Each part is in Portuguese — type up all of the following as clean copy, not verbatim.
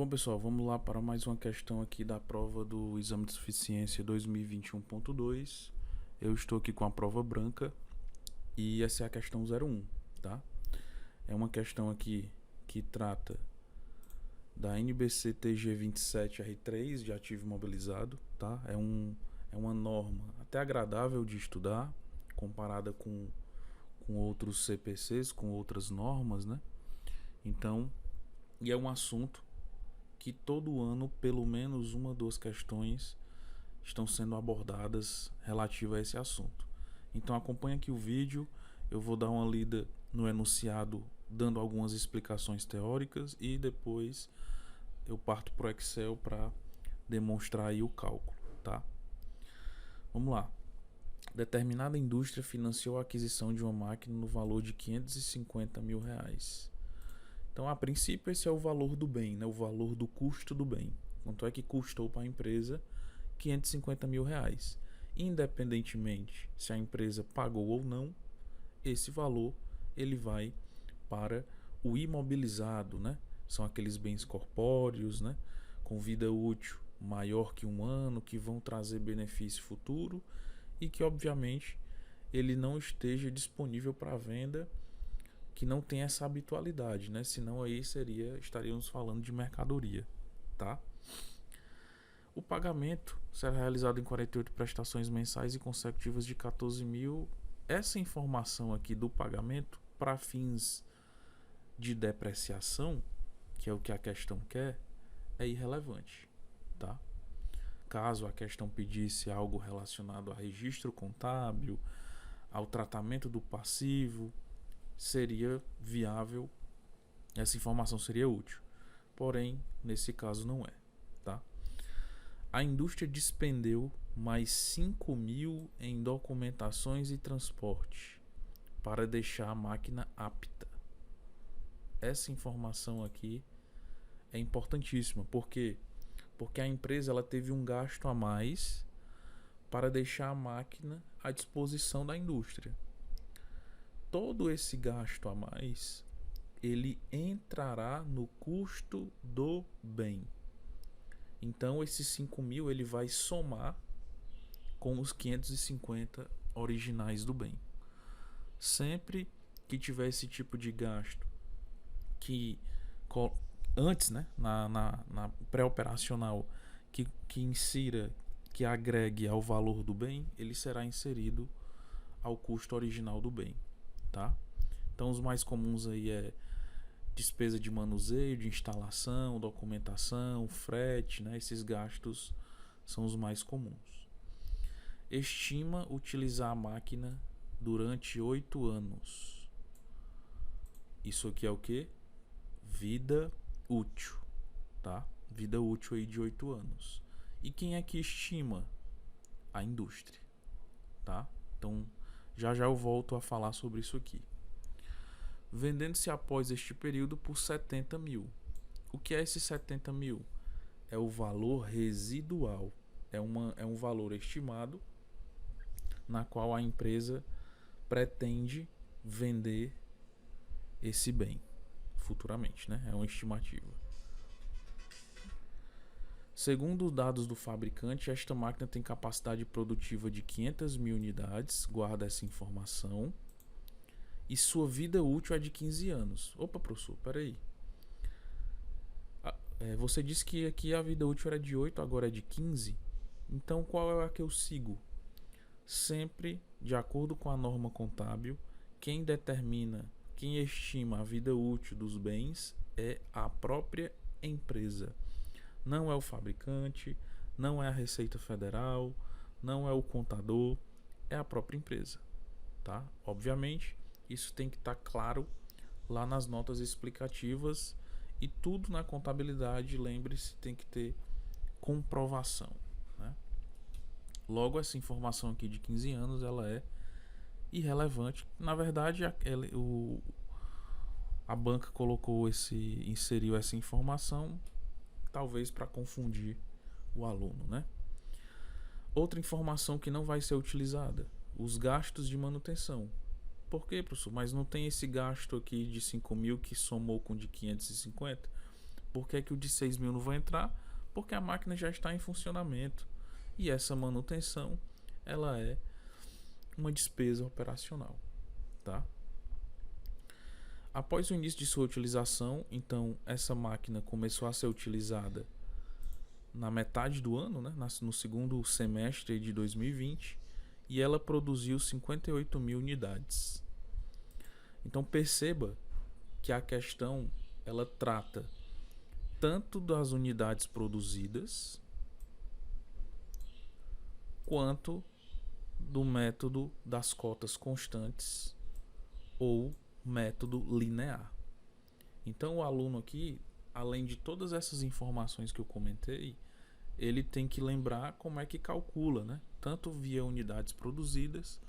Bom, pessoal, vamos lá para mais uma questão aqui da prova do Exame de Suficiência 2021.2. Eu estou aqui com a prova branca e essa é a questão 01, tá? É uma questão aqui que trata da NBC TG 27R3 de ativo imobilizado, tá? É uma norma até agradável de estudar, comparada com outros CPCs, com outras normas, né? Então, e é um assunto que todo ano, pelo menos uma ou duas questões estão sendo abordadas relativas a esse assunto. Então acompanhe aqui o vídeo, eu vou dar uma lida no enunciado, dando algumas explicações teóricas e depois eu parto para o Excel para demonstrar aí o cálculo, tá? Vamos lá. Determinada indústria financiou a aquisição de uma máquina no valor de R$ 550 mil. Então, a princípio, esse é o valor do bem, né? O valor do custo do bem. Quanto é que custou para a empresa? R$ 550 mil. Independentemente se a empresa pagou ou não, esse valor ele vai para o imobilizado, né? São aqueles bens corpóreos, né? Com vida útil maior que 1 ano, que vão trazer benefício futuro e que, obviamente, ele não esteja disponível para venda, que não tem essa habitualidade, né? Senão aí estaríamos falando de mercadoria, tá? O pagamento será realizado em 48 prestações mensais e consecutivas de 14 mil. Essa informação aqui do pagamento para fins de depreciação, que é o que a questão quer, é irrelevante, tá? Caso a questão pedisse algo relacionado a registro contábil, ao tratamento do passivo, seria viável, essa informação seria útil. Porém, nesse caso não é, tá? A indústria despendeu mais 5 mil em documentações e transporte para deixar a máquina apta. Essa informação aqui é importantíssima, porque a empresa ela teve um gasto a mais para deixar a máquina à disposição da indústria. Todo esse gasto a mais, ele entrará no custo do bem. Então, esses 5 mil ele vai somar com os 550 originais do bem. Sempre que tiver esse tipo de gasto, que antes, né, na pré-operacional, que insira, que agregue ao valor do bem, ele será inserido ao custo original do bem. Tá? Então os mais comuns aí é despesa de manuseio, de instalação, documentação, frete, né? Esses gastos são os mais comuns. Estima utilizar a máquina durante 8 anos. Isso aqui é o que? Vida útil, tá? Vida útil aí de 8 anos. E quem é que estima? A indústria, tá? Então já eu volto a falar sobre isso aqui. Vendendo-se após este período por 70 mil. O que é esse 70 mil? É o valor residual. É um valor estimado na qual a empresa pretende vender esse bem futuramente, né? É uma estimativa. Segundo os dados do fabricante, esta máquina tem capacidade produtiva de 500 mil unidades, guarda essa informação, e sua vida útil é de 15 anos. Opa, professor, peraí. Você disse que aqui a vida útil era de 8, agora é de 15. Então qual é a que eu sigo? Sempre, de acordo com a norma contábil, quem determina, quem estima a vida útil dos bens é a própria empresa. Não é o fabricante, não é a Receita Federal, não é o contador, é a própria empresa, tá? Obviamente, isso tem que estar claro lá nas notas explicativas e tudo na contabilidade, lembre-se, tem que ter comprovação, né? Logo, essa informação aqui de 15 anos, ela é irrelevante. Na verdade, a banca inseriu essa informação talvez para confundir o aluno, né? Outra informação que não vai ser utilizada: os gastos de manutenção. Por quê, professor? Mas não tem esse gasto aqui de 5 mil que somou com de 550? Por que é que o de 6 mil não vai entrar? Porque a máquina já está em funcionamento. E essa manutenção, ela é uma despesa operacional, tá? Após o início de sua utilização, então essa máquina começou a ser utilizada na metade do ano, né? No segundo semestre de 2020, e ela produziu 58 mil unidades. Então perceba que a questão ela trata tanto das unidades produzidas quanto do método das cotas constantes ou método linear. Então o aluno aqui, além de todas essas informações que eu comentei, ele tem que lembrar como é que calcula, né? Tanto via unidades produzidas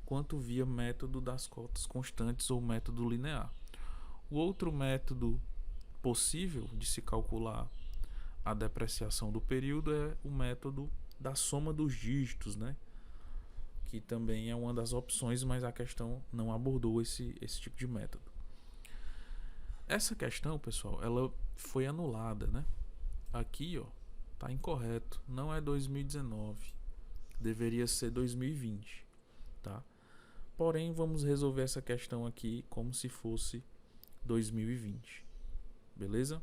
quanto via método das cotas constantes ou método linear. O outro método possível de se calcular a depreciação do período é o método da soma dos dígitos, né? Que também é uma das opções, mas a questão não abordou esse tipo de método. Essa questão, pessoal, ela foi anulada, né? Aqui, ó, tá incorreto, não é 2019, deveria ser 2020, tá? Porém, vamos resolver essa questão aqui como se fosse 2020, beleza?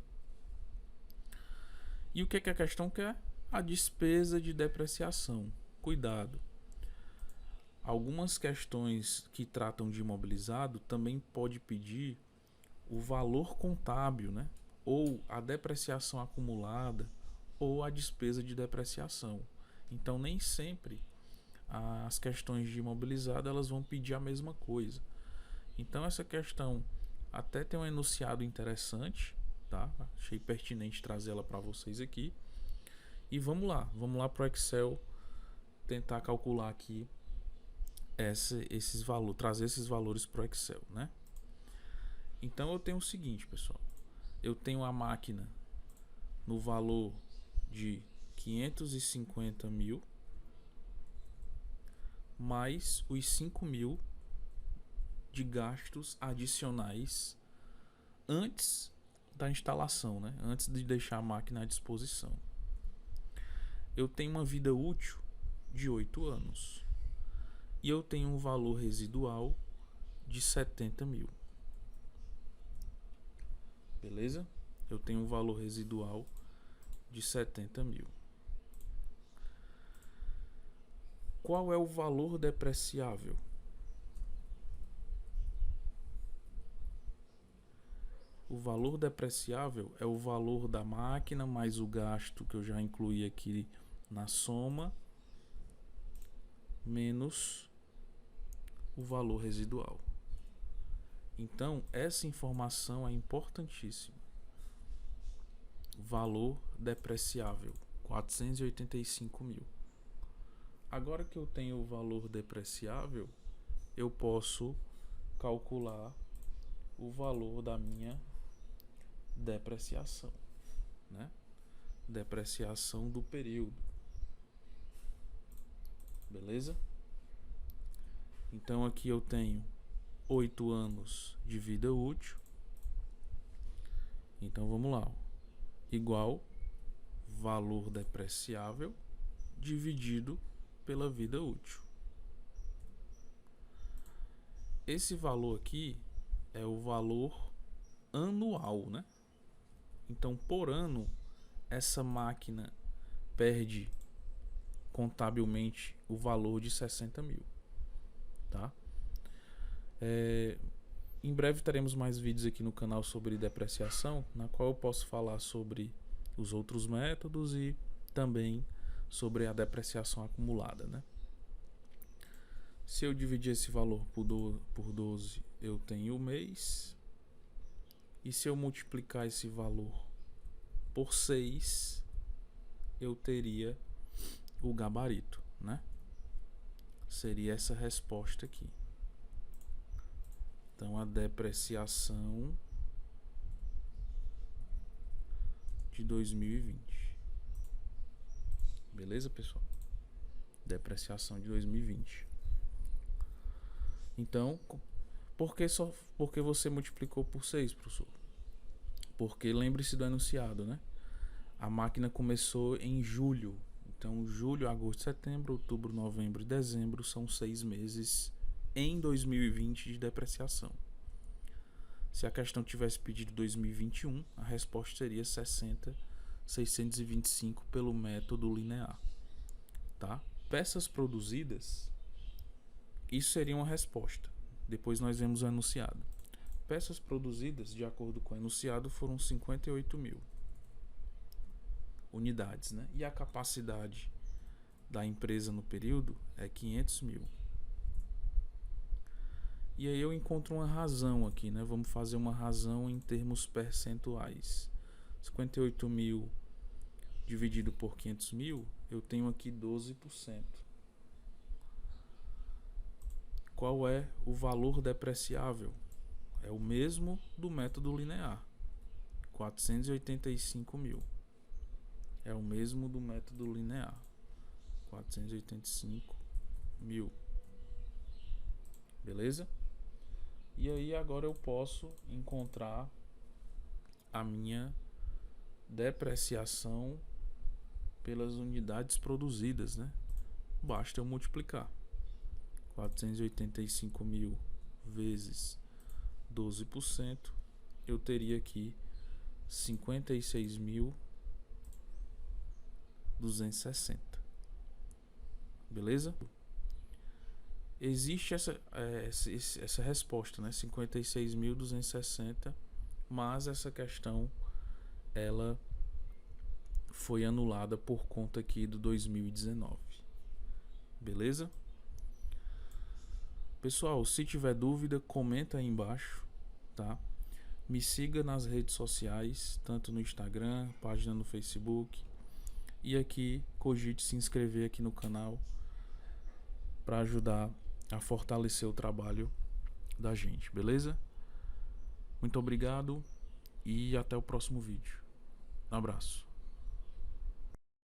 E o que a questão quer? A despesa de depreciação. Cuidado. Algumas questões que tratam de imobilizado também pode pedir o valor contábil, né? Ou a depreciação acumulada, ou a despesa de depreciação. Então nem sempre as questões de imobilizado elas vão pedir a mesma coisa. Então essa questão até tem um enunciado interessante, tá? Achei pertinente trazê-la para vocês aqui. E vamos lá para o Excel tentar calcular aqui esses valores, trazer esses valores para o Excel, né? Então eu tenho o seguinte, pessoal, eu tenho a máquina no valor de 550 mil mais os 5 mil de gastos adicionais antes da instalação, né? Antes de deixar a máquina à disposição. Eu tenho uma vida útil de 8 anos e eu tenho um valor residual de 70 mil. Beleza? Eu tenho um valor residual de 70 mil. Qual é o valor depreciável? O valor depreciável é o valor da máquina mais o gasto que eu já incluí aqui na soma, menos o valor residual. Então, essa informação é importantíssima. Valor depreciável, 485 mil. Agora que eu tenho o valor depreciável, eu posso calcular o valor da minha depreciação, né? Depreciação do período. Beleza? Então aqui eu tenho 8 anos de vida útil. Então vamos lá. Igual valor depreciável dividido pela vida útil. Esse valor aqui é o valor anual, né? Então, por ano, essa máquina perde contabilmente o valor de 60 mil, tá? Em breve teremos mais vídeos aqui no canal sobre depreciação, na qual eu posso falar sobre os outros métodos e também sobre a depreciação acumulada, né? Se eu dividir esse valor por 12, eu tenho o mês. E se eu multiplicar esse valor por 6, eu teria o gabarito, né? Seria essa resposta aqui. Então, a depreciação de 2020. Beleza, pessoal? Depreciação de 2020. Então, por que você multiplicou por 6, professor? Porque lembre-se do enunciado, né? A máquina começou em julho. Então, julho, agosto, setembro, outubro, novembro e dezembro são 6 meses em 2020 de depreciação. Se a questão tivesse pedido 2021, a resposta seria 60.625 pelo método linear. Tá? Peças produzidas, isso seria uma resposta. Depois nós vemos o enunciado. Peças produzidas, de acordo com o enunciado, foram 58 mil unidades, né? E a capacidade da empresa no período é 500 mil. E aí eu encontro uma razão aqui, né? Vamos fazer uma razão em termos percentuais. 58 mil dividido por 500 mil, eu tenho aqui 12%. Qual é o valor depreciável? É o mesmo do método linear, 485 mil. É o mesmo do método linear, 485 mil. Beleza? E aí agora eu posso encontrar a minha depreciação pelas unidades produzidas, né? Basta eu multiplicar 485 mil vezes 12%, eu teria aqui 56.260. Beleza? Existe essa resposta, né? 56.260, mas essa questão ela foi anulada por conta aqui do 2019. Beleza? Pessoal, se tiver dúvida, comenta aí embaixo, tá? Me siga nas redes sociais, tanto no Instagram, página no Facebook, e aqui cogite se inscrever aqui no canal para ajudar a fortalecer o trabalho da gente, beleza? Muito obrigado e até o próximo vídeo. Um abraço.